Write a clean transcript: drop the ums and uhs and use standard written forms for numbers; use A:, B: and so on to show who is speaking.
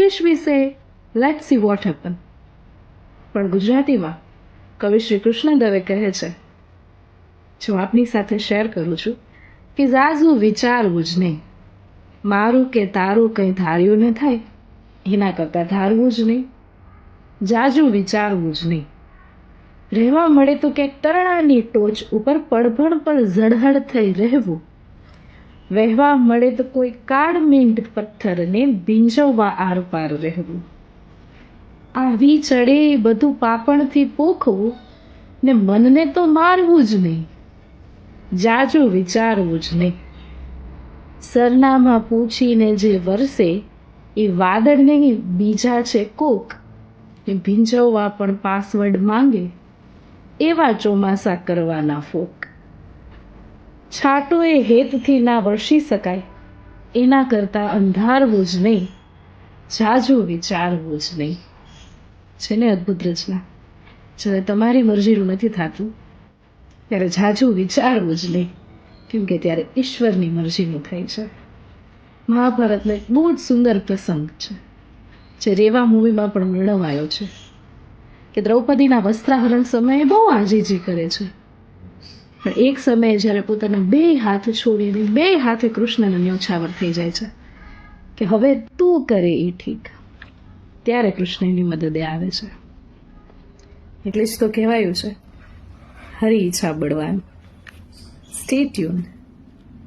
A: English વી સે let's see what happen. પણ ગુજરાતીમાં કવિ શ્રી કૃષ્ણદવે કહે છે, જો આપની સાથે શેર કરું છું, કે ઝાઝું વિચારવું જ નહીં. મારું કે તારું કંઈ ધાર્યું ન થાય, એના કરતાં ધારવું જ નહીં. જાજુ વિચારવું જ નહીં. રહેવા મળે તો ક્યાંક તરણાની ટોચ ઉપર પડભણ પર ઝળહળ થઈ રહેવું. વહેવા મળે તો કોઈ કાળમીંડ પથ્થરને ભીંજવવા આરપાર રહેવું. આવી ચડે બધું પાપણથી પોખવું ને મનને તો મારવું જ નહીં. જાજુ વિચારવું જ નહીં. સરનામા પૂછીને જે વરસે એ વાદળ નહીં, બીજા છે કોક. ને ભીંજવવા પણ પાસવર્ડ માંગે, એવા ચોમાસા કરવાના ફોક. છાંટો એ હેતથી ના વરસી શકાય, એના કરતાં અંધારવું જ નહીં. જાજુ વિચારવું જ નહીં. છે ને અદ્ભુત રચના? જ્યારે તમારી મરજીનું નથી થતું ત્યારે જાજુ વિચારવું જ નહીં, કેમ કે ત્યારે ઈશ્વરની મરજીનું થાય છે. મહાભારતનો એક બહુ જ સુંદર પ્રસંગ છે, જે રેવા મૂવીમાં પણ વર્ણવાયો છે, કે દ્રૌપદીના વસ્ત્રાહરણ સમયે બહુ આજીજી કરે છે, પણ એક સમયે જ્યારે પોતાના 2 હાથ છોડીને 2 હાથે કૃષ્ણને ન્યોછાવર થઈ જાય છે કે હવે તું કરે એ ઠીક, ત્યારે કૃષ્ણ એની મદદે આવે છે. એટલે જ તો કહેવાયું છે, હરી ઈચ્છા બળવાન. Stay tuned.